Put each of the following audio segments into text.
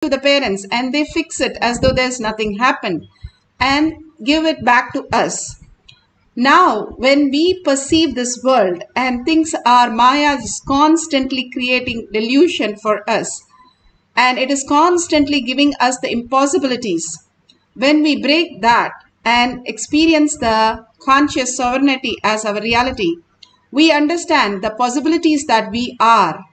to the parents and they fix it as though there's nothing happened and give it back to us. Now, when we perceive this world and things are Maya is constantly creating delusion for us and it is constantly giving us the impossibilities. When we break that and experience the conscious sovereignty as our reality, we understand the possibilities that we are.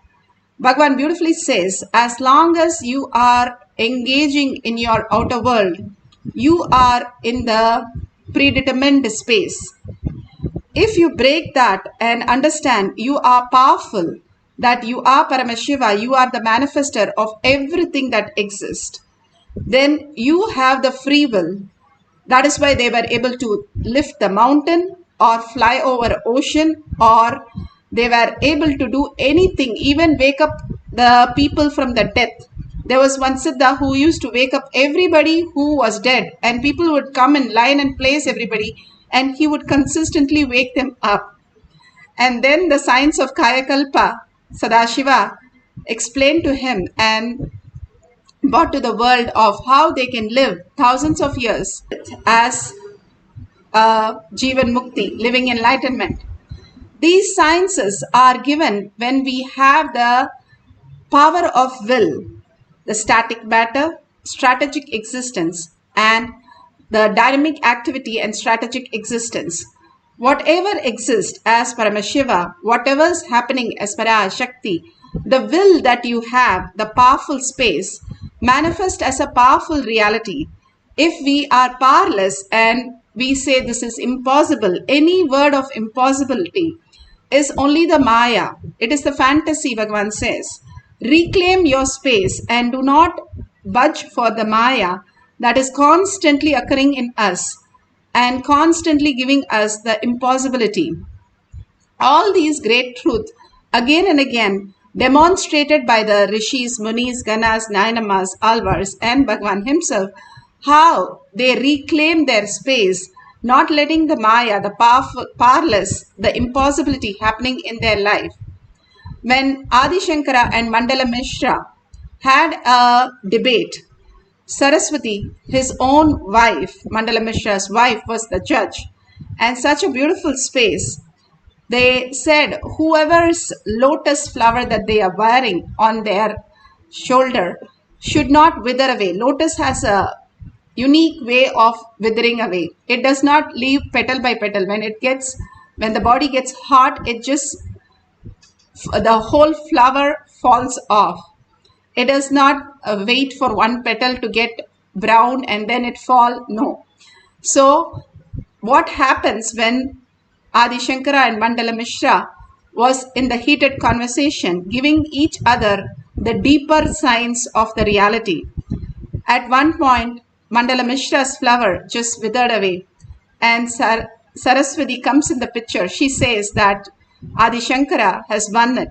Bhagavan beautifully says, as long as you are engaging in your outer world, you are in the predetermined space. If you break that and understand you are powerful, that you are Paramashiva, you are the manifester of everything that exists, then you have the free will. That is why they were able to lift the mountain or fly over ocean, or they were able to do anything, even wake up the people from the death. There was one Siddha who used to wake up everybody who was dead, and people would come in line and place everybody, and he would consistently wake them up. And then the science of Kayakalpa, Sadashiva explained to him and brought to the world of how they can live thousands of years as Jivan Mukti, living enlightenment. These sciences are given when we have the power of will, the static matter, strategic existence, and the dynamic activity and strategic existence. Whatever exists as Paramashiva, whatever is happening as Parashakti, the will that you have, the powerful space, manifest as a powerful reality. If we are powerless and we say this is impossible, any word of impossibility is only the Maya. It is the fantasy, Bhagavan says. Reclaim your space and do not budge for the Maya that is constantly occurring in us and constantly giving us the impossibility. All these great truths again and again demonstrated by the Rishis, Munis, Ganas, Nainamas, Alvars and Bhagavan himself, how they reclaim their space, not letting the Maya, the powerless, the impossibility happening in their life. When Adi Shankara and Mandala Mishra had a debate, Saraswati, his own wife, Mandala Mishra's wife, was the judge. And such a beautiful space. They said, whoever's lotus flower that they are wearing on their shoulder should not wither away. Lotus has a unique way of withering away. It does not leave petal by petal. When the body gets hot, the whole flower falls off. It does not wait for one petal to get brown and then it fall. No. So what happens when Adi Shankara and Mandala Mishra was in the heated conversation, giving each other the deeper signs of the reality. At one point, Mandala Mishra's flower just withered away and Saraswati comes in the picture. She says that Adi Shankara has won it.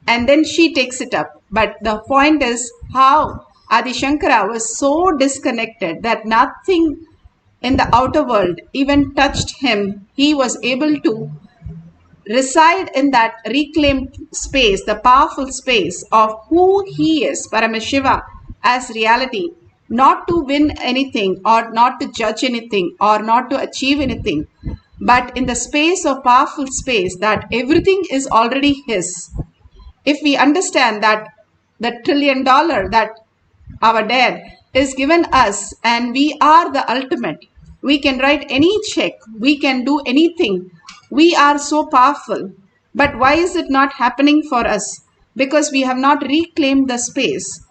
And then she takes it up. But the point is how Adi Shankara was so disconnected that nothing in the outer world even touched him. He was able to reside in that reclaimed space, the powerful space of who he is, Paramashiva, as reality, not to win anything or not to judge anything or not to achieve anything, but in the space of powerful space that everything is already his. If we understand that the $1 trillion that our dad is given us and we are the ultimate, we can write any check, we can do anything, we are so powerful. But why is it not happening for us? Because we have not reclaimed the space.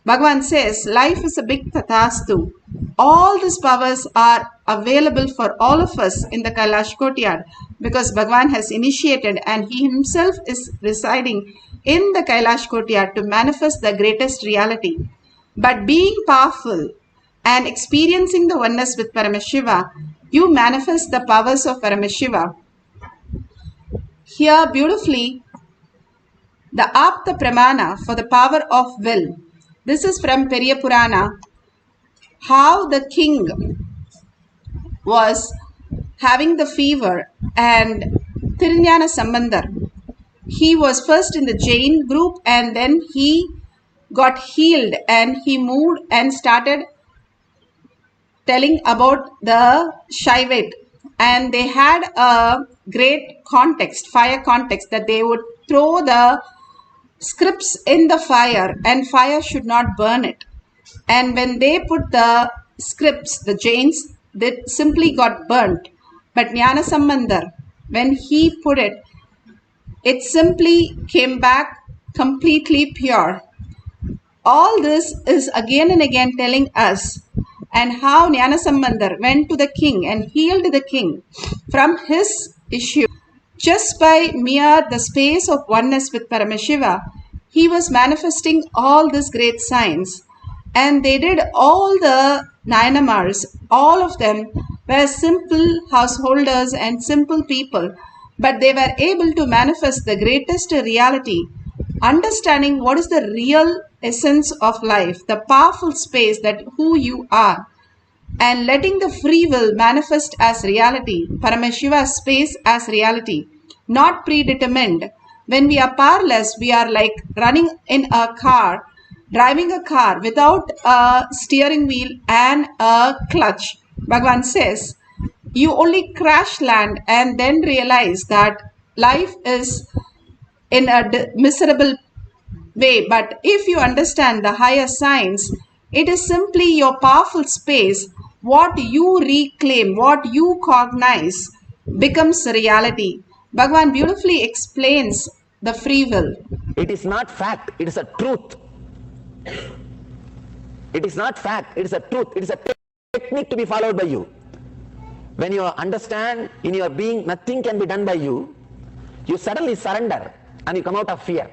Bhagavan says life is a big tathastu. All these powers are available for all of us in the Kailash courtyard because Bhagavan has initiated and he himself is residing in the Kailash courtyard to manifest the greatest reality. But being powerful and experiencing the oneness with Paramashiva, you manifest the powers of Paramashiva. Here beautifully, the Apta Pramana for the power of will. This is from Periya Purana, how the king was having the fever and Tirunjana Sambandar. He was first in the Jain group and then he got healed, and he moved and started telling about the Shaivat. And they had a great context, fire context, that they would throw the scripts in the fire and fire should not burn it. And when they put the scripts, the Jains, they simply got burnt. But Jnana Sambandar, when he put it, it simply came back completely pure. All this is again and again telling us and how Jnana Sambandar went to the king and healed the king from his issue. Just by mere the space of oneness with Paramashiva, he was manifesting all these great signs. And they did all the Nayanamars, all of them were simple householders and simple people, but they were able to manifest the greatest reality, understanding what is the real essence of life, the powerful space that who you are, and letting the free will manifest as reality, Paramashiva's space as reality, not predetermined. When we are powerless, we are like running in a car, driving a car without a steering wheel and a clutch. Bhagavan says, you only crash land and then realize that life is in a miserable way. But if you understand the higher science, it is simply your powerful space. What you reclaim, what you cognize becomes reality. Bhagavan beautifully explains the free will. It is not fact, it is a truth. It is not fact, it is a truth. It is a technique to be followed by you. When you understand in your being nothing can be done by you, you suddenly surrender and you come out of fear.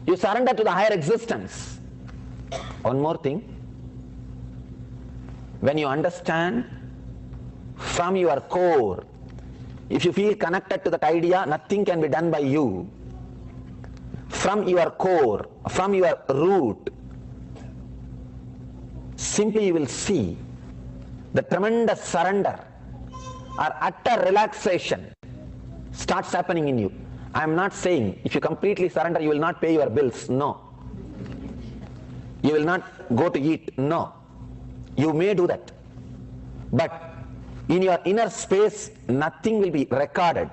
You surrender to the higher existence. One more thing. When you understand from your core, if you feel connected to that idea, nothing can be done by you. From your core, from your root, simply you will see the tremendous surrender or utter relaxation starts happening in you. I am not saying if you completely surrender you will not pay your bills. No. You will not go to eat. No. You may do that. But in your inner space, nothing will be recorded.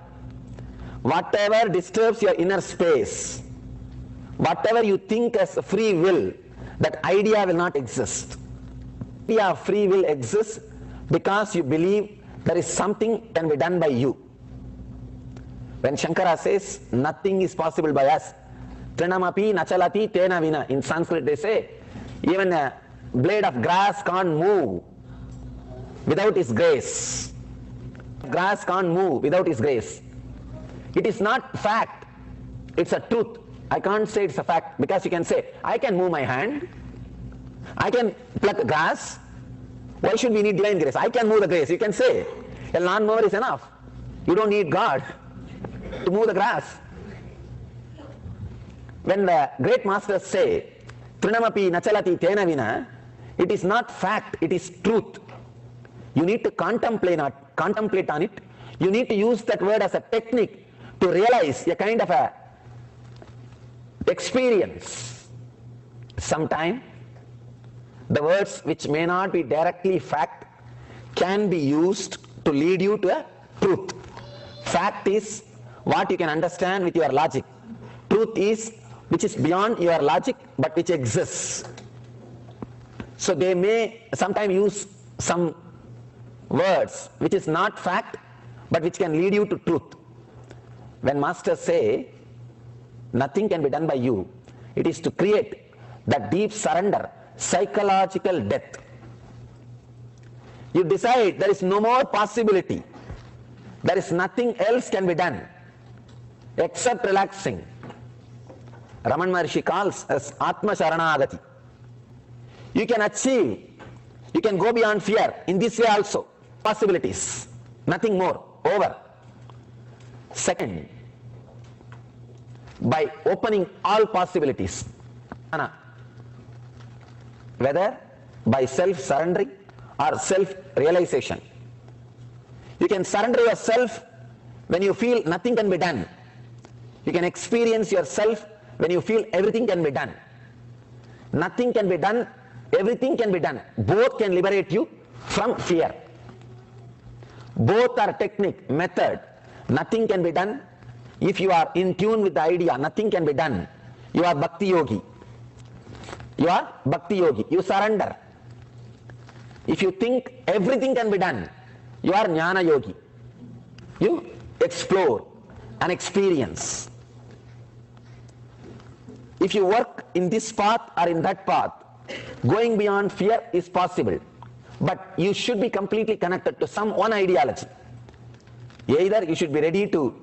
Whatever disturbs your inner space, whatever you think as free will, that idea will not exist. The idea of free will exists because you believe there is something can be done by you. When Shankara says nothing is possible by us, Trinamapi nachalati tena vina. In Sanskrit they say even a blade of grass can't move without His grace. Grass can't move without His grace. It is not fact, it's a truth. I can't say it's a fact because you can say, I can move my hand, I can pluck grass. Why should we need divine grace? I can move the grace. You can say, a lawnmower is enough. You don't need God to move the grass. When the great masters say, Trinamapi nachalati tena vina, it is not fact, it is truth. You need to contemplate on it. You need to use that word as a technique to realize a kind of a experience. Sometime the words which may not be directly fact can be used to lead you to a truth. Fact is what you can understand with your logic. Truth is which is beyond your logic but which exists. So they may sometimes use some words which is not fact but which can lead you to truth. When masters say nothing can be done by you, it is to create that deep surrender, psychological death. You decide there is no more possibility, there is nothing else can be done except relaxing. Raman Maharshi calls as Atma Sharanagati. You can achieve, you can go beyond fear in this way also. Possibilities, nothing more, over. Second, by opening all possibilities, whether by self-surrendering or self-realization. You can surrender yourself when you feel nothing can be done. You can experience yourself when you feel everything can be done. Nothing can be done, everything can be done. Both can liberate you from fear. Both are technique, method. Nothing can be done. If you are in tune with the idea, nothing can be done. You are Bhakti Yogi. You are Bhakti Yogi. You surrender. If you think everything can be done, you are Jnana Yogi. You explore and experience. If you work in this path or in that path, going beyond fear is possible. But you should be completely connected to some one ideology. Either you should be ready to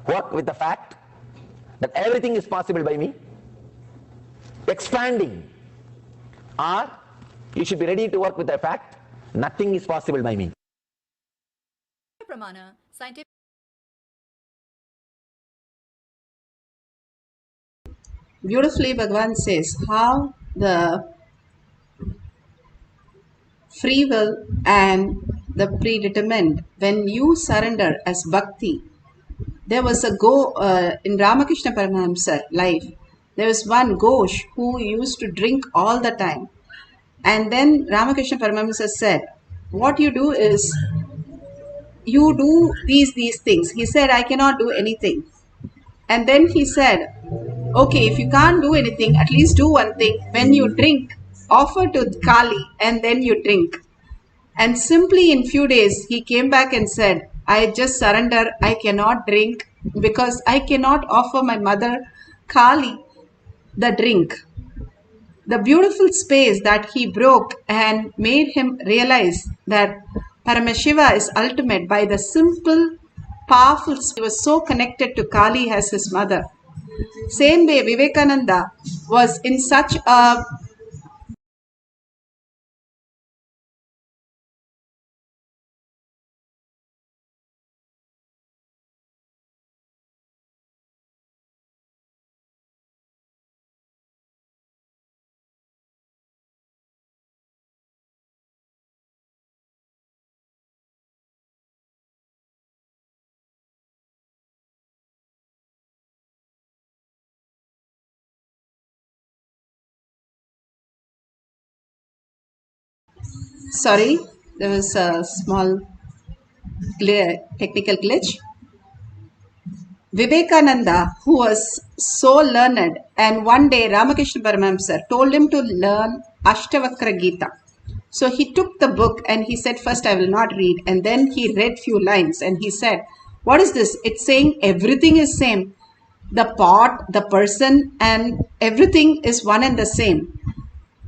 work with the fact that everything is possible by me, expanding, or you should be ready to work with the fact nothing is possible by me. Pramana, scientific. Beautifully, Bhagavan says how the free will and the predetermined, when you surrender as bhakti. There was a in Ramakrishna Paramahamsa life, there was one Ghosh who used to drink all the time. And then Ramakrishna Paramahamsa said, what you do is, you do these things. He said, I cannot do anything. And then he said, okay, if you can't do anything, at least do one thing. When you drink, offer to Kali and then you drink. And simply in few days, he came back and said, I just surrender. I cannot drink because I cannot offer my mother Kali the drink. The beautiful space that he broke and made him realize that Paramashiva is ultimate by the simple, powerful. He was so connected to Kali as his mother. Same way, Vivekananda was in such a sorry, there was a small technical glitch. Vivekananda, who was so learned, and one day Ramakrishna Paramahamsa told him to learn Ashtavakra Gita. So he took the book and he said, first I will not read. And then he read few lines and he said, what is this? It's saying everything is same. The pot, the person, and everything is one and the same.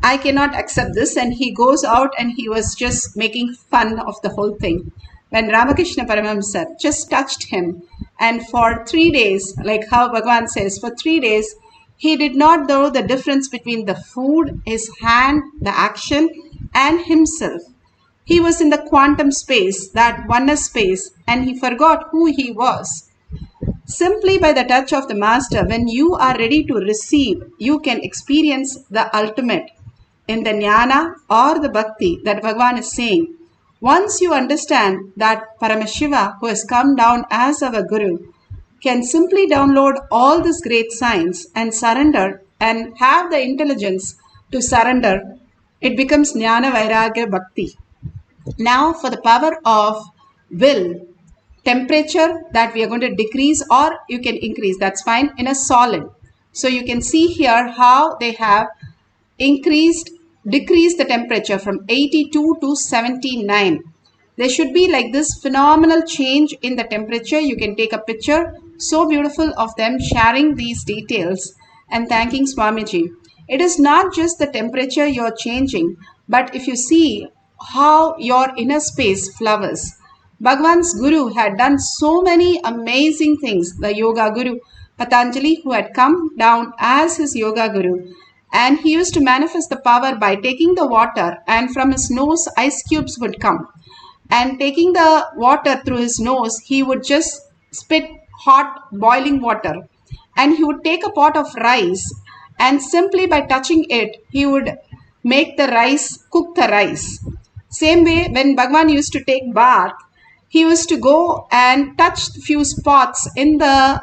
I cannot accept this. And he goes out and he was just making fun of the whole thing. When Ramakrishna Paramahamsa just touched him, and for 3 days, like how Bhagavan says, for 3 days, he did not know the difference between the food, his hand, the action, and himself. He was in the quantum space, that oneness space, and he forgot who he was. Simply by the touch of the Master, when you are ready to receive, you can experience the ultimate in the jnana or the bhakti that Bhagavan is saying. Once you understand that Paramashiva, who has come down as our Guru, can simply download all this great science and surrender and have the intelligence to surrender, it becomes Jnana Vairagya Bhakti. Now for the power of will, temperature that we are going to decrease or you can increase, that's fine, in a solid. So you can see here how they have decreased the temperature from 82 to 79. There should be like this phenomenal change in the temperature. You can take a picture. So beautiful of them sharing these details and thanking Swamiji. It is not just the temperature you're changing, but if you see how your inner space flowers. Bhagavan's Guru had done so many amazing things. The Yoga Guru Patanjali, who had come down as his Yoga Guru, and he used to manifest the power by taking the water, and from his nose ice cubes would come. And taking the water through his nose, he would just spit hot boiling water. And he would take a pot of rice, and simply by touching it, he would make the rice, cook the rice. Same way, when Bhagavan used to take bath, he used to go and touch few spots in the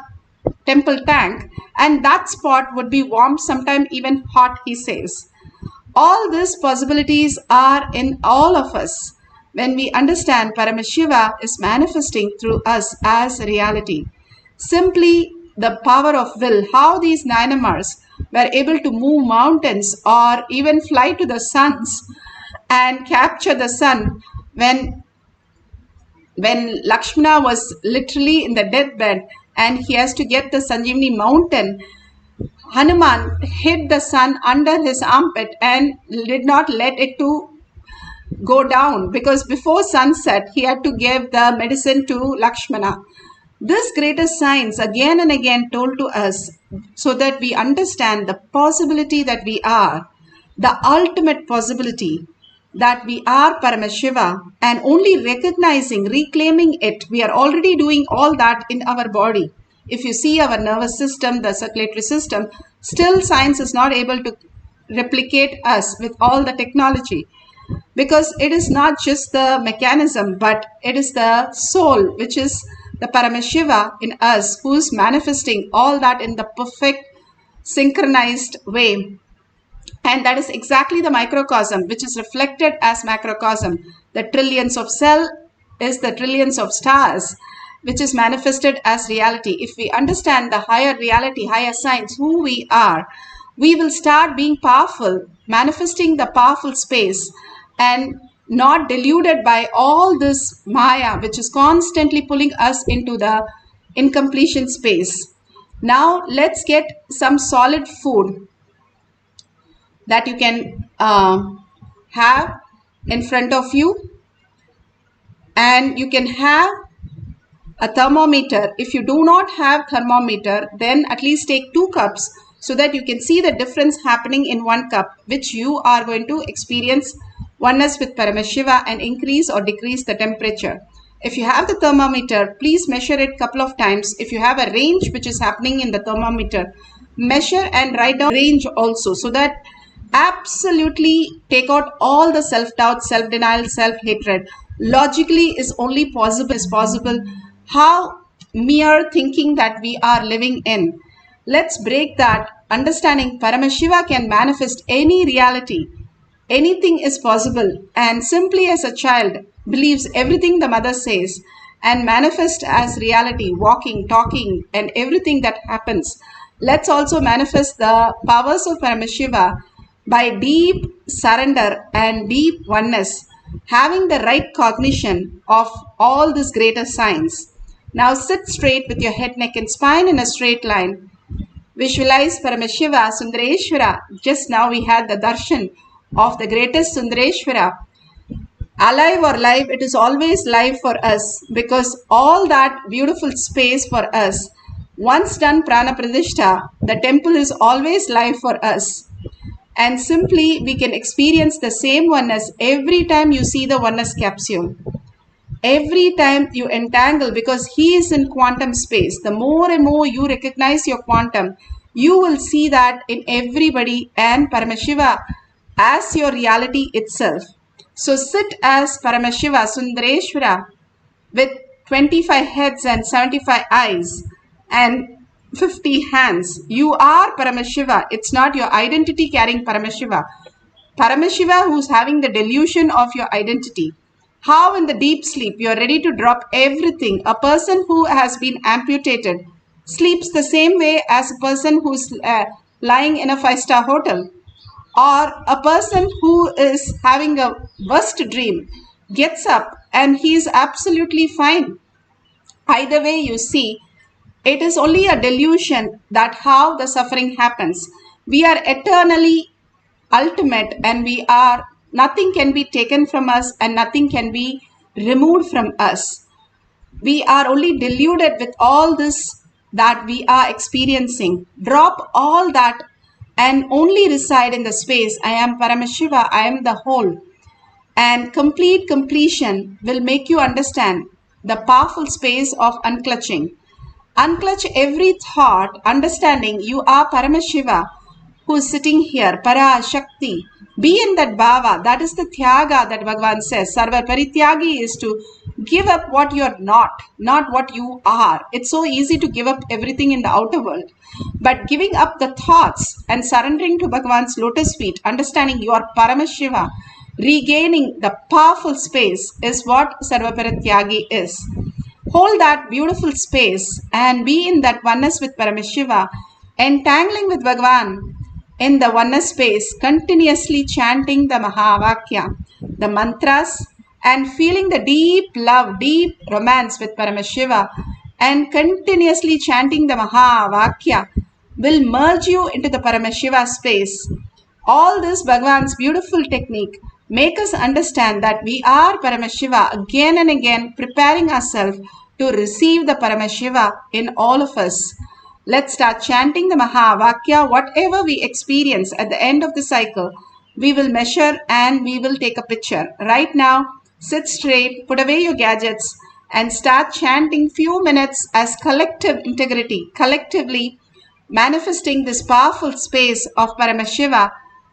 temple tank, and that spot would be warm, sometimes even hot, he says. All these possibilities are in all of us when we understand Paramashiva is manifesting through us as reality. Simply the power of will, how these Nainamars were able to move mountains or even fly to the suns and capture the sun when Lakshmana was literally in the deathbed and he has to get the Sanjeevani mountain. Hanuman hid the sun under his armpit and did not let it to go down, because before sunset he had to give the medicine to Lakshmana. This greatest science again and again told to us so that we understand the possibility that we are, the ultimate possibility that we are Paramashiva, and only recognizing, reclaiming it, we are already doing all that in our body. If you see our nervous system, the circulatory system, still science is not able to replicate us with all the technology, because it is not just the mechanism, but it is the soul, which is the Paramashiva in us, who is manifesting all that in the perfect synchronized way. And that is exactly the microcosm, which is reflected as macrocosm. The trillions of cell is the trillions of stars, which is manifested as reality. If we understand the higher reality, higher science, who we are, we will start being powerful, manifesting the powerful space, and not deluded by all this Maya, which is constantly pulling us into the incompletion space. Now let's get some solid food that you can have in front of you, and you can have a thermometer. If you do not have thermometer, then at least take 2 cups so that you can see the difference happening in 1 cup, which you are going to experience oneness with Paramashiva and increase or decrease the temperature. If you have the thermometer, please measure it couple of times. If you have a range which is happening in the thermometer, measure and write down range also, so that absolutely take out all the self-doubt, self-denial, self-hatred. Logically is only possible how mere thinking that we are living in. Let's break that. Understanding Paramashiva can manifest any reality. Anything is possible, and simply as a child believes everything the mother says and manifest as reality, walking, talking, and everything that happens. Let's also manifest the powers of Paramashiva by deep surrender and deep oneness, having the right cognition of all this greater science. Now sit straight with your head, neck and spine in a straight line. Visualize Paramashiva, Sundareshwara. Just now we had the darshan of the greatest Sundareshwara. Alive or live, it is always live for us, because all that beautiful space for us, once done prana pradishta, the temple is always live for us. And simply we can experience the same oneness every time you see the oneness capsule. Every time you entangle, because he is in quantum space, the more and more you recognize your quantum, you will see that in everybody and Paramashiva as your reality itself. So sit as Paramashiva, Sundareshwara, with 25 heads and 75 eyes and 50 hands. You are Paramashiva. It's not your identity carrying Paramashiva. Paramashiva who's having the delusion of your identity. How in the deep sleep you are ready to drop everything. A person who has been amputated sleeps the same way as a person who's lying in a 5-star hotel. Or a person who is having a worst dream gets up and he is absolutely fine. Either way you see, it is only a delusion that how the suffering happens. We are eternally ultimate, and we are, nothing can be taken from us and nothing can be removed from us. We are only deluded with all this that we are experiencing. Drop all that and only reside in the space. I am Paramashiva, I am the whole. And complete completion will make you understand the powerful space of unclutching. Unclutch every thought, understanding you are Paramashiva, who is sitting here, Para Shakti. Be in that bhava. That is the Tyaga that Bhagavan says. Sarva Parityagi is to give up what you're not what you are. It's so easy to give up everything in the outer world. But giving up the thoughts and surrendering to Bhagavan's lotus feet, understanding you are Paramashiva, regaining the powerful space is what Sarva Parityagi is. Hold that beautiful space and be in that oneness with Paramashiva, entangling with Bhagavan in the oneness space, continuously chanting the Mahavakya, the mantras, and feeling the deep love, deep romance with Paramashiva, and continuously chanting the Mahavakya will merge you into the Paramashiva space. All this Bhagavan's beautiful technique make us understand that we are Paramashiva again and again, preparing ourselves to receive the Paramashiva in all of us. Let's start chanting the Mahavakya. Whatever we experience at the end of the cycle, we will measure and we will take a picture. Right now, sit straight, put away your gadgets, and start chanting few minutes as collective integrity, collectively manifesting this powerful space of Paramashiva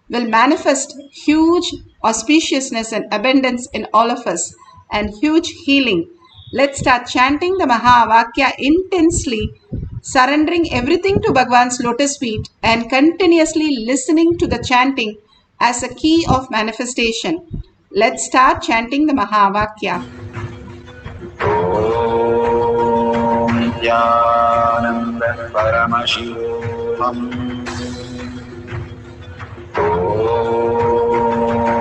will manifest huge auspiciousness and abundance in all of us and huge healing. Let's start chanting the Mahavakya intensely, surrendering everything to Bhagavan's lotus feet and continuously listening to the chanting as a key of manifestation. Let's start chanting the Mahavakya. Nithyananda Paramashivoham.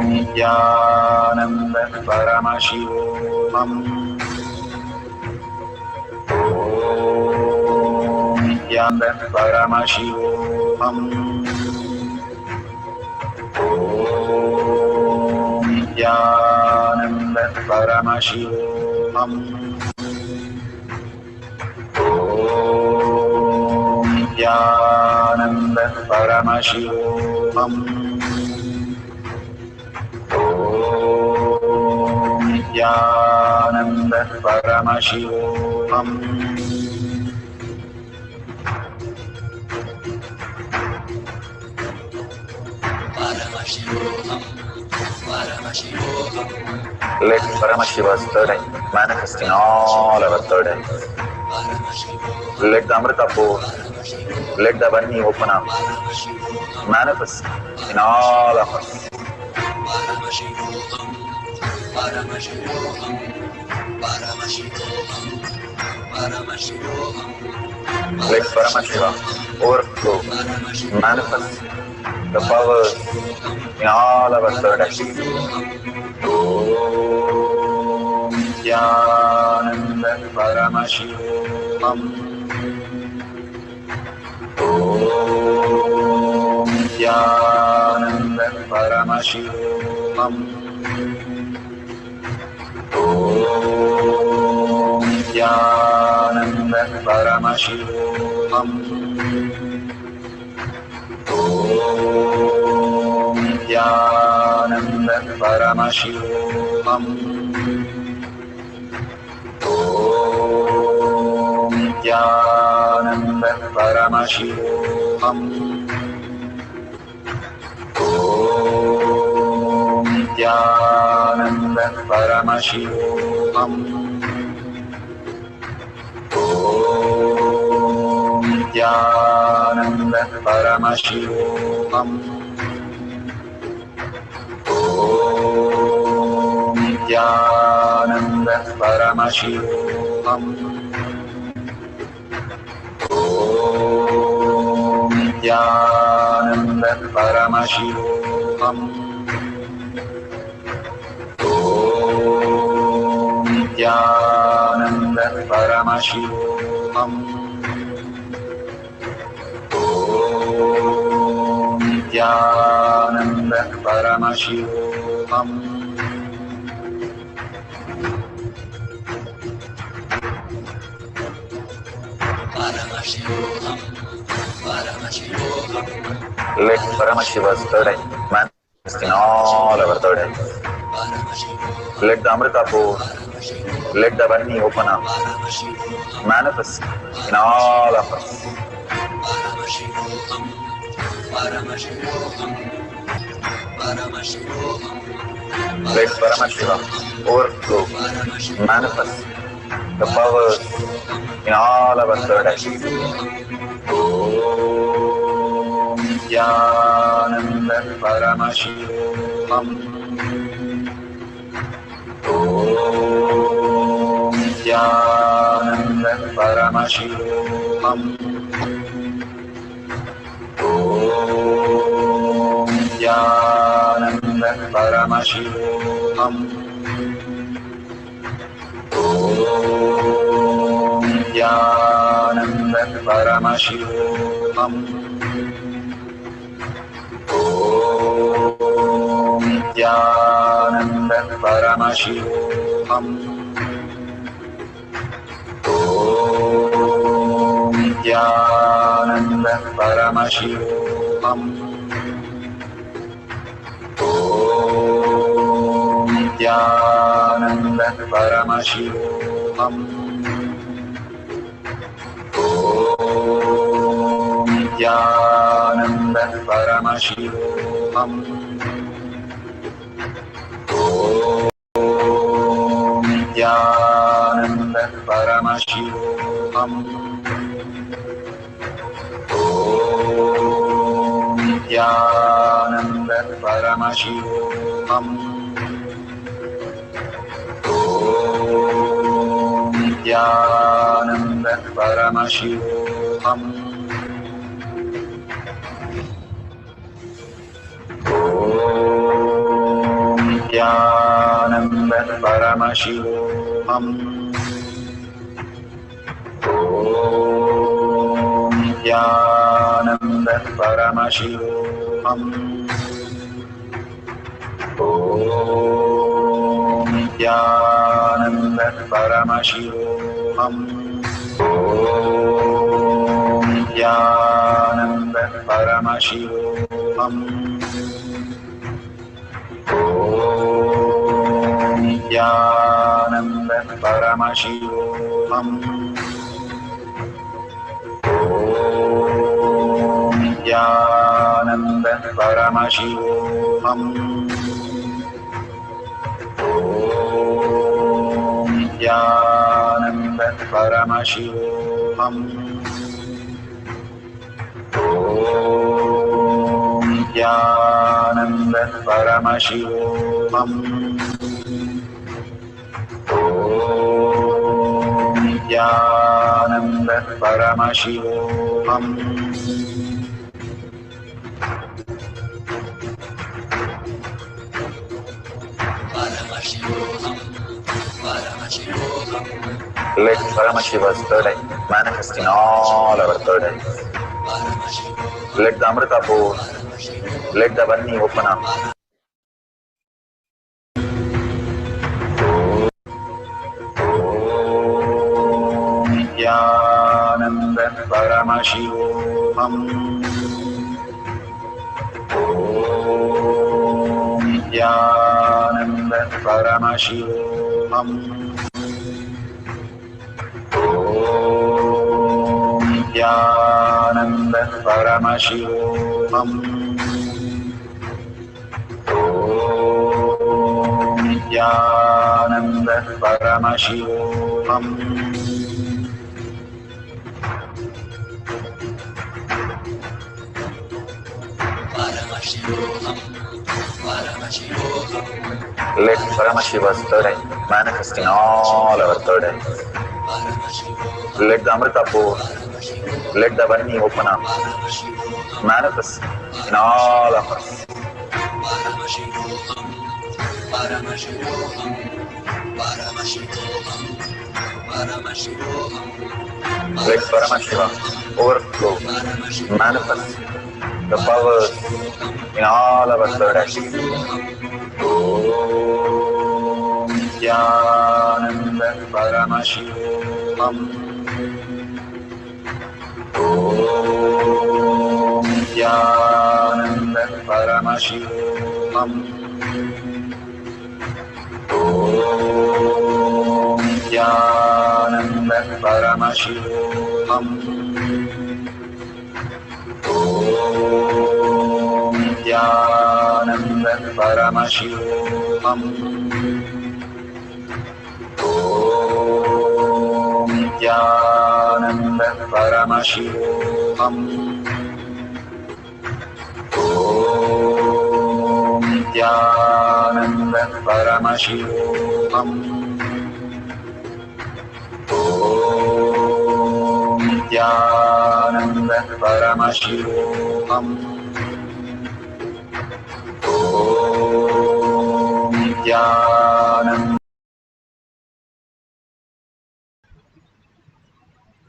Nithyananda Paramashivoham. Nithyananda Paramashivoham. Nithyananda Paramashivoham. Nithyananda Paramashivoham. Nithyananda Paramashivoham. Paramashivoham. Paramashivoham. Let Paramashiva's third eye manifest in all our third eyes. Let the Amrita pour, let the Varni open up, manifest in all of us. Paramashivoham, Paramashivoham, Paramashivoham, Paramashivoham. Let Paramashiva overflow, manifest the powers in all our third eyes. Om Nithyananda Paramashivoham. Om Nithyananda Paramashivoham. Om Nithyananda Paramashivoham. Om Nithyananda Paramashivoham. Om Nithyananda Paramashivoham. Om Nithyananda Paramashivoham. Om Nithyananda Paramashivoham. Om Nithyananda Paramashivoham. Om Nithyananda Paramashivoham. Om Nithyananda Paramashivoham. Om Nithyananda Paramashivoham. Paramashivoham, Paramashivoham. Let Paramashiva's third eye manifest in all our third eyes. Let the Amrita pour, let the Varni open up, manifest in all of us. Paramashivoham, Paramashivoham, Let Paramashiva overflow, manifest the powers in all our third eyes. Om Nithyananda Paramashivam. Om Nithyananda Paramashivam. Om Nithyananda Paramashivoham. Om Nithyananda Paramashivoham. Om Nithyananda Paramashivoham. Om Nithyananda Paramashivoham. Om Nithyananda Paramashivoham. Om Nithyananda Paramashivoham. Om Nithyananda Paramashivoham. Om Nithyananda Paramashivoham. Om Nithyananda Paramashivoham. Om Nithyananda Paramashivoham. Om Nithyananda Paramashivoham. Om Nithyananda Paramashivoham. Om Nithyananda Paramashivoham. Om Nithyananda Paramashivoham. Om Nithyananda Paramashivoham. Om Nithyananda Paramashivoham. Om Nithyananda Paramashivoham. Om Nithyananda Paramashivoham. Paramashivoham, Paramashivoham, Let Paramashiva's third eye manifest in all our third eyes. Paramashivoham, Let the Amrita pour, let the Vanni open up. Om Nithyananda Paramashivoham. Om Nithyananda Paramashivoham. Om Nithyananda Paramashivoham. Om Nithyananda Paramashivoham. Paramashivoham, Paramashivoham, Let Paramashiva's third eye manifest in all our third eyes. Paramashivoham, Let the Amrita pour, let the Vanni open up. Paramashivoham, Manifest in all of us. Paramashivoham, Paramashivoham, Paramashivoham, Paramashivoham, Let Paramashiva overflow, manifest the powers in all our third eyes. Om Nithyananda Paramashivam. Om Nithyananda Paramashivam. Om Nithyananda Paramashivam. Om Om Nithyananda Paramashivam. Om Nithyananda Paramashivoham. Om Nithyananda Paramashivoham. Om Nithyananda Paramashivoham. Om Nithyananda.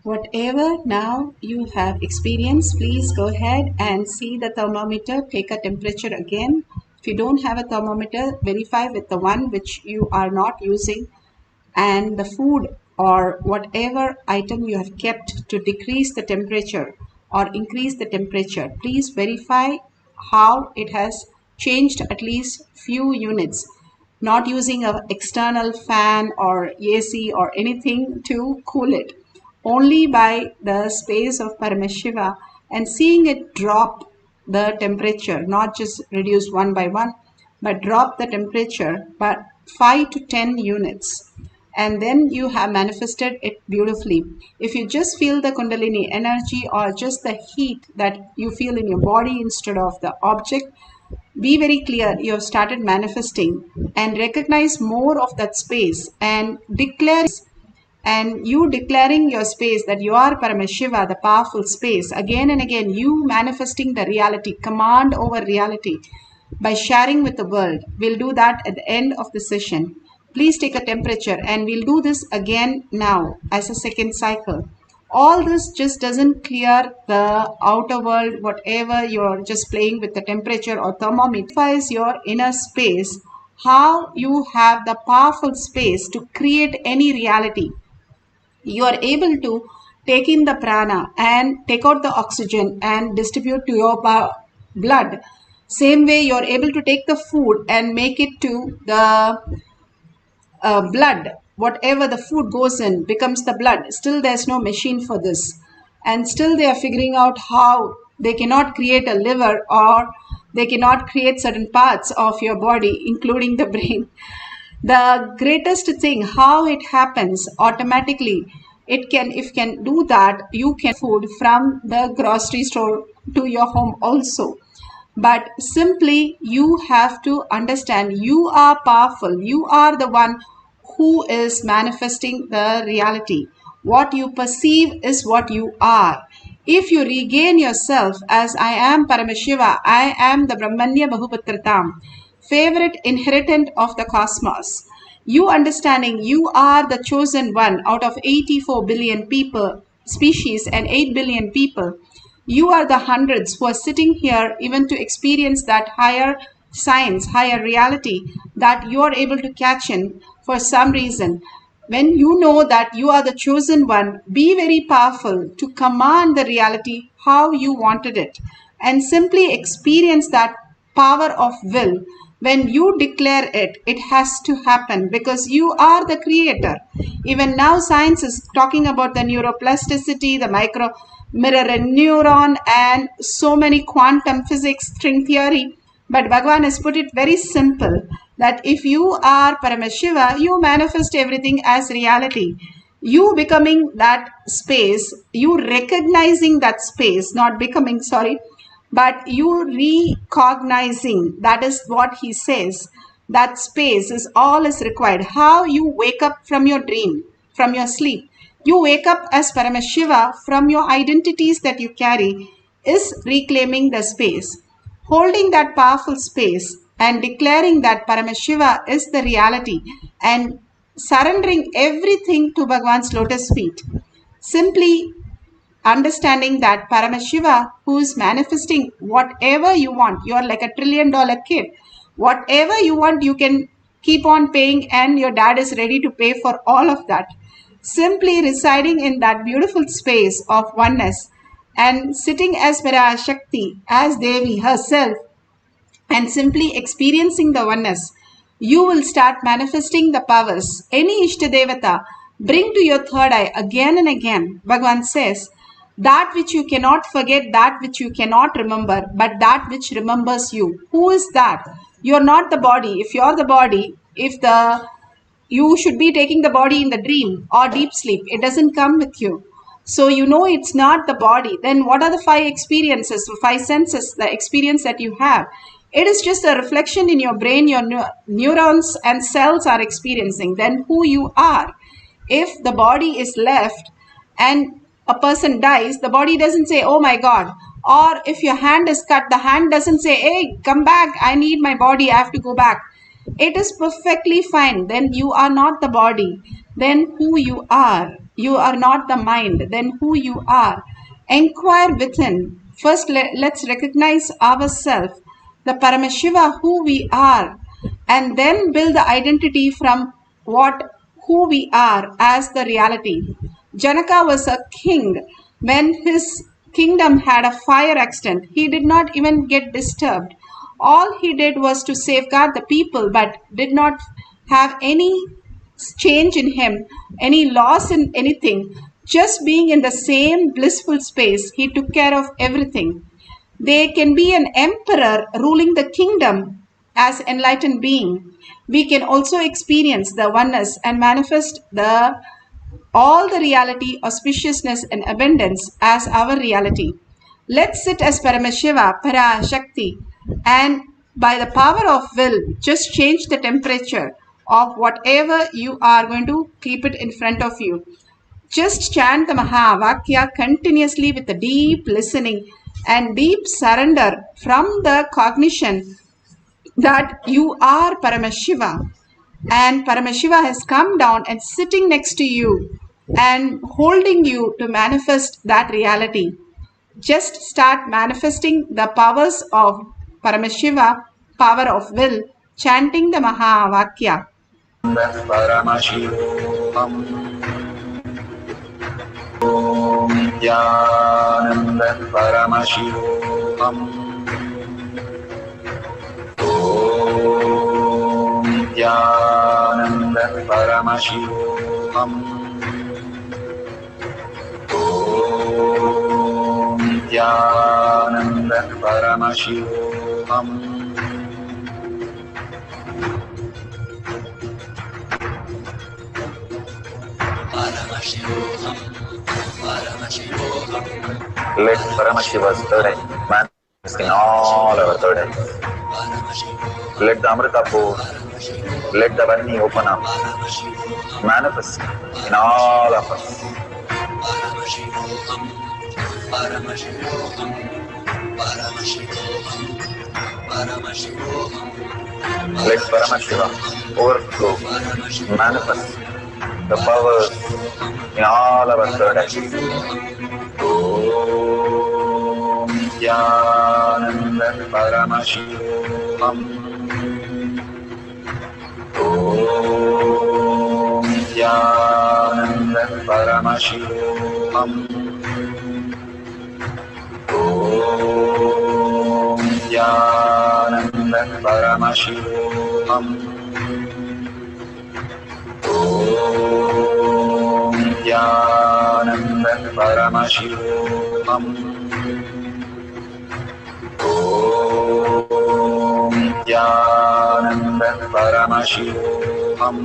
Whatever now you have experienced, please go ahead and see the thermometer, take a temperature again. If you don't have a thermometer, verify with the one which you are not using, and the food or whatever item you have kept to decrease the temperature or increase the temperature. Please verify how it has changed at least few units, not using an external fan or AC or anything to cool it, only by the space of Paramashiva and seeing it drop the temperature, not just reduce one by one, but drop the temperature by 5 to 10 units. And then you have manifested it beautifully. If you just feel the Kundalini energy or just the heat that you feel in your body instead of the object, be very clear you have started manifesting, and recognize more of that space and declare. And you declaring your space that you are Paramashiva, the powerful space, again and again, you manifesting the reality, command over reality by sharing with the world. We'll do that at the end of the session. Please take a temperature, and we'll do this again now as a second cycle. All this just doesn't clear the outer world, whatever you're just playing with the temperature or thermometer. Is your inner space, how you have the powerful space to create any reality. You are able to take in the prana and take out the oxygen and distribute to your blood. Same way you are able to take the food and make it to the blood. Whatever the food goes in becomes the blood. Still there's no machine for this, and still they are figuring out how they cannot create a liver, or they cannot create certain parts of your body including the brain. The greatest thing, how it happens automatically, it can, if can do that, you can food from the grocery store to your home also. But simply you have to understand you are powerful. You are the one who is manifesting the reality. What you perceive is what you are. If you regain yourself as I am Paramashiva, I am the Brahmanya Bahuputratam, favorite inheritant of the cosmos. You understanding you are the chosen one out of 84 billion people, species, and 8 billion people. You are the hundreds who are sitting here even to experience that higher science, higher reality that you are able to catch in for some reason. When you know that you are the chosen one, be very powerful to command the reality how you wanted it, and simply experience that power of will. When you declare it, it has to happen because you are the creator. Even now science is talking about the neuroplasticity, the micro mirror neuron, and so many quantum physics, string theory. But Bhagavan has put it very simple that if you are Paramashiva, you manifest everything as reality. You becoming that space, you recognizing that space, not becoming, sorry, but you recognizing, that is what he says. That space is all is required. How you wake up from your dream, from your sleep. You wake up as Paramashiva from your identities that you carry, is reclaiming the space. Holding that powerful space and declaring that Paramashiva is the reality and surrendering everything to Bhagavan's lotus feet. Simply understanding that Paramashiva, who is manifesting whatever you want, you are like a $1 trillion kid. Whatever you want, you can keep on paying, and your dad is ready to pay for all of that. Simply residing in that beautiful space of oneness and sitting as Parashakti, as Devi herself, and simply experiencing the oneness, you will start manifesting the powers. Any Ishtadevata, bring to your third eye again and again. Bhagavan says That which you cannot forget, that which you cannot remember, but that which remembers you. Who is that? You're not the body. If you're the body, you should be taking the body in the dream or deep sleep. It doesn't come with you. So you know it's not the body. Then what are the five experiences, five senses, the experience that you have? It is just a reflection in your brain, your neurons and cells are experiencing. Then who you are. If the body is left and a person dies, the body doesn't say, oh my God. Or if your hand is cut, the hand doesn't say, hey, come back. I need my body. I have to go back. It is perfectly fine. Then you are not the body. Then who you are. You are not the mind. Then who you are. Inquire within. First, let's recognize ourselves, the Paramashiva, who we are, and then build the identity from who we are as the reality. Janaka was a king. When his kingdom had a fire accident, he did not even get disturbed. All he did was to safeguard the people, but did not have any change in him, any loss in anything. Just being in the same blissful space, he took care of everything. They can be an emperor ruling the kingdom as enlightened being. We can also experience the oneness and manifest all the reality, auspiciousness and abundance as our reality. Let's sit as Paramashiva, Parashakti, and by the power of will, just change the temperature of whatever you are going to keep it in front of you. Just chant the Mahavakya continuously with a deep listening and deep surrender from the cognition that you are Paramashiva. And Paramashiva has come down and sitting next to you and holding you to manifest that reality. Just start manifesting the powers of Paramashiva, power of will, chanting the Mahavakya. Paramashivoham. Om Nithyananda Paramashivoham. Om Nithyananda Paramashivoham. Om Nithyananda Paramashivoham. Paramashivoham, Paramashivoham. Let Paramashiva's third eye manifest in all our third eyes. Let the Amrita pour, let the Varni open up, manifest in all of us. Paramashivoham, Paramashivoham, Paramashivoham, Paramashivoham. Let Paramashiva overflow, manifest the powers in all our third eyes. Om Nithyananda Paramashivoham. Om Nithyananda Paramashivoham. Om Nithyananda Paramashivoham. Om Nithyananda Paramashivoham. Om Nithyananda Paramashivoham. Om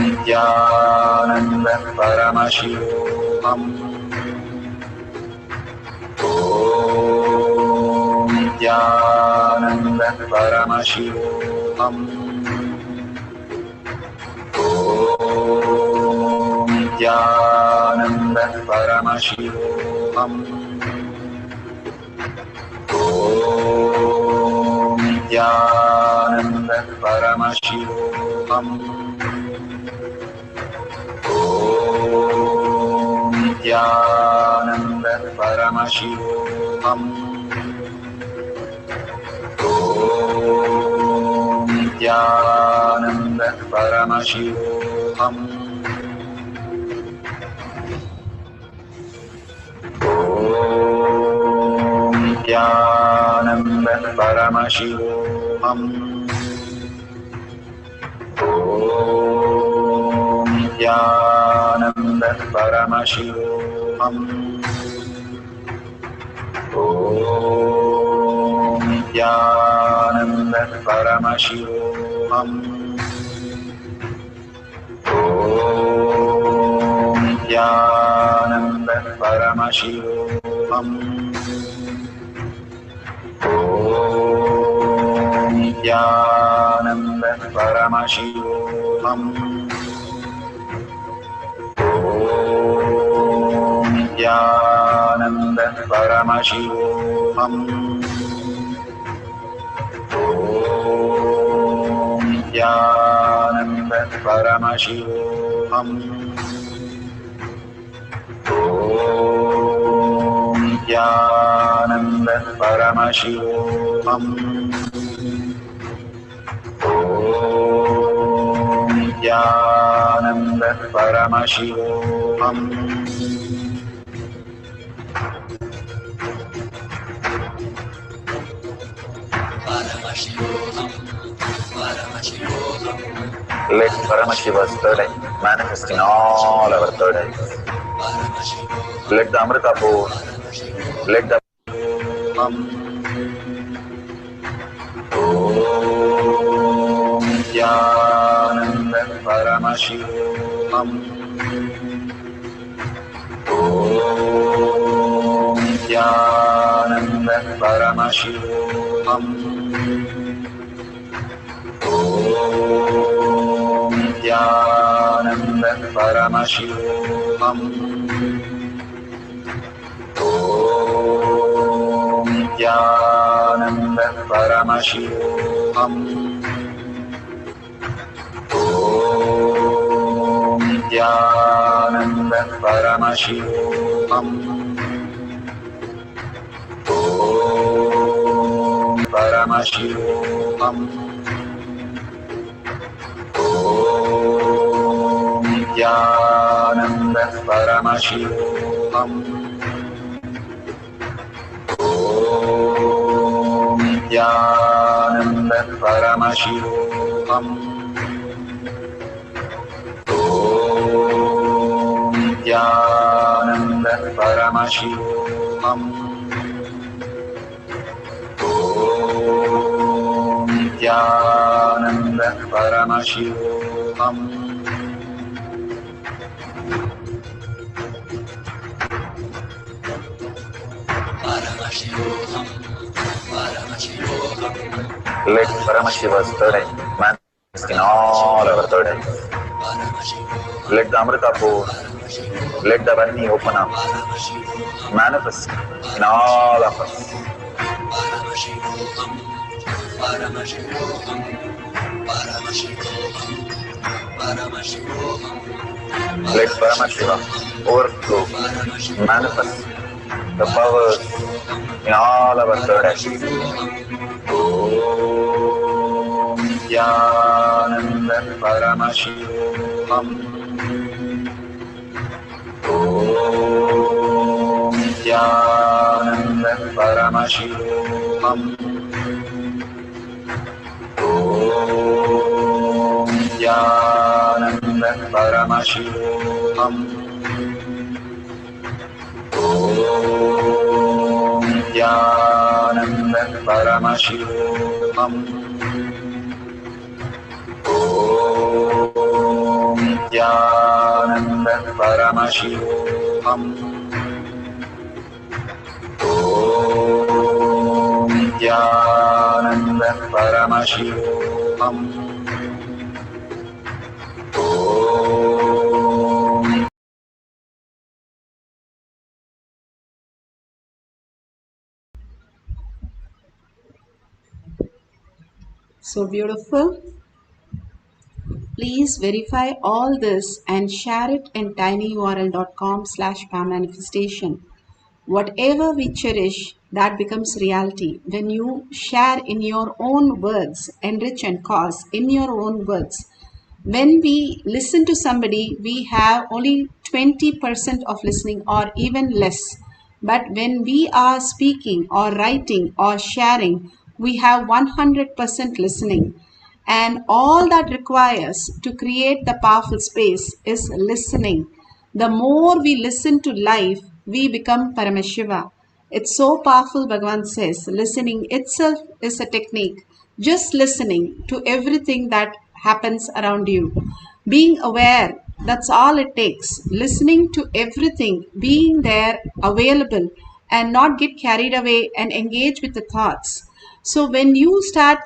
Nithyananda Paramashivoham. Om Nithyananda Paramashivoham. Om Nithyananda Paramashivoham. Om Nithyananda Paramashivoham. Om Nithyananda Paramashivoham. Om Nithyananda Paramashivoham. Om Nithyananda Paramashivoham. Om Nithyananda Paramashivoham. Om Nithyananda Paramashivam. Om Nithyananda Paramashivam. Om Nithyananda Paramashivam. Om Nithyananda Paramashivoham. Om Nithyananda Paramashivoham. Om Nithyananda Paramashivoham. Om Nithyananda Paramashivoham. Paramashivoham, Paramashivoham, Let Paramashiva's third eye manifest in all our third eyes. Paramashivoham, Let the Amrita pour, let the Om Nithyananda Paramashivam. Om Nithyananda Paramashivoham. Om Nithyananda Paramashivoham. Om Nithyananda Paramashivoham. Om Nithyananda Paramashivoham. Om Paramashivoham. Om Nithyananda Paramashivoham. Om Nithyananda Paramashivoham. Om Nithyananda Paramashivoham. Om Nithyananda Paramashivoham. Paramashivoham, Paramashivoham, Let Paramashiva's third eye manifest in all our third eyes. Paramashivoham, Let the Amrita pour, let the Vani open up, Paramashivoham, manifest in all of us. Paramashivoham, Paramashivoham, Paramashivoham, Paramashivoham, Let Paramashiva overflow, manifest the powers in all our third eyes. Om Nithyananda Paramashivoham. Om Nithyananda Paramashivoham. Om Nithyananda Paramashivoham. Om Nithyananda Paramashivoham. Om Nithyananda Paramashivoham. Om Nithyananda Paramashivoham. Om So beautiful. Please verify all this and share it in tinyurl.com/manifestation. Whatever we cherish, that becomes reality. When you share in your own words, enrich and cause in your own words. When we listen to somebody, we have only 20% of listening or even less. But when we are speaking or writing or sharing, we have 100% listening. And all that requires to create the powerful space is listening. The more we listen to life, we become Paramashiva. It's so powerful, Bhagavan says. Listening itself is a technique. Just listening to everything that happens around you. Being aware, that's all it takes. Listening to everything, being there, available, and not get carried away and engage with the thoughts. So when you start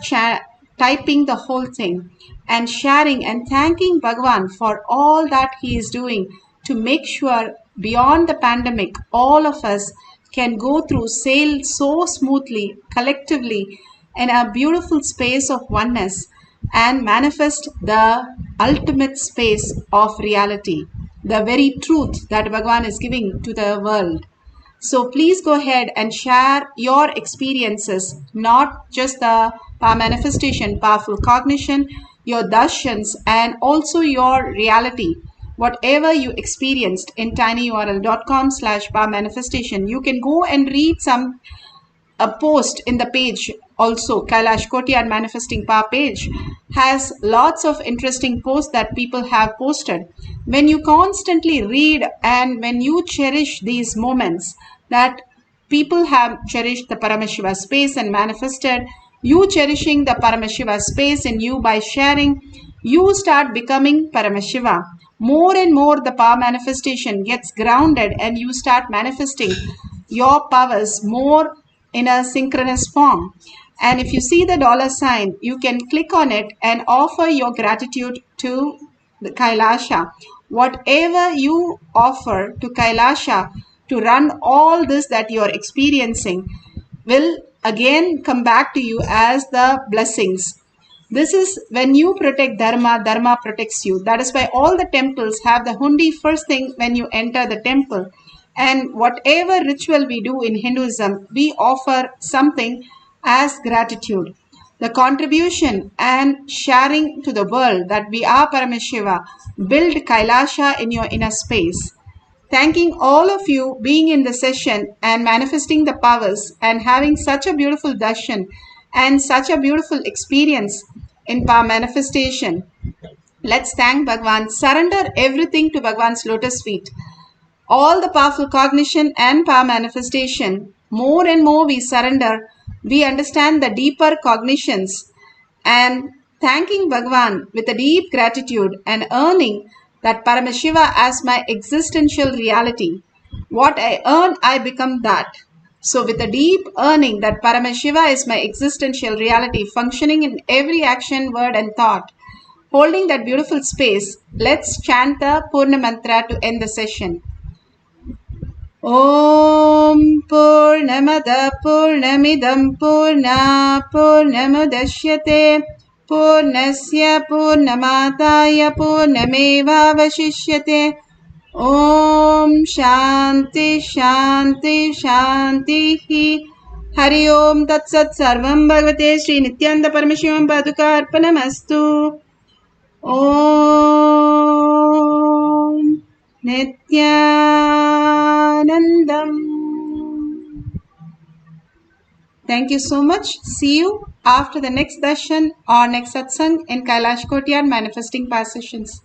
typing the whole thing and sharing and thanking Bhagavan for all that he is doing to make sure beyond the pandemic, all of us can go through, sail so smoothly, collectively, in a beautiful space of oneness and manifest the ultimate space of reality, the very truth that Bhagavan is giving to the world. So please go ahead and share your experiences, not just the power manifestation, powerful cognition, your darshans, and also your reality. Whatever you experienced in tinyurl.com/power manifestation, you can go and read some a post in the page also. Kailash Kotiyar Manifesting Power page has lots of interesting posts that people have posted. When you constantly read and when you cherish these moments that people have cherished the Paramashiva space and manifested, you cherishing the Paramashiva space in you by sharing, you start becoming Paramashiva. More and more the power manifestation gets grounded and you start manifesting your powers more in a synchronous form. And if you see the dollar sign, you can click on it and offer your gratitude to the Kailasha. Whatever you offer to Kailasha to run all this that you are experiencing will again come back to you as the blessings. This is when you protect Dharma, Dharma protects you. That is why all the temples have the hundi first thing when you enter the temple. And whatever ritual we do in Hinduism, we offer something as gratitude. The contribution and sharing to the world that we are Paramashiva build Kailasha in your inner space. Thanking all of you being in the session and manifesting the powers and having such a beautiful darshan and such a beautiful experience in power manifestation. Let's thank Bhagavan. Surrender everything to Bhagavan's lotus feet. All the powerful cognition and power manifestation, more and more we surrender, we understand the deeper cognitions and thanking Bhagavan with a deep gratitude and earning that Paramashiva as my existential reality. What I earn, I become that. So with a deep earning that Paramashiva is my existential reality, functioning in every action, word and thought, holding that beautiful space, let's chant the Purna Mantra to end the session. Om Purnamada Purnamidam Purna Purnamudashyate Purnasya Purnamataya Purnameva Vashishyate. Om Shanti Shanti Shanti. Hari Om Tat Sat Sarvam Bhagavate Sri Nithyananda Paramashivam Paduka Arpanamastu. Om Nithyanandam. Thank you so much. See you after the next darshan or next satsang in Kailash Kotiyar Manifesting Power Sessions.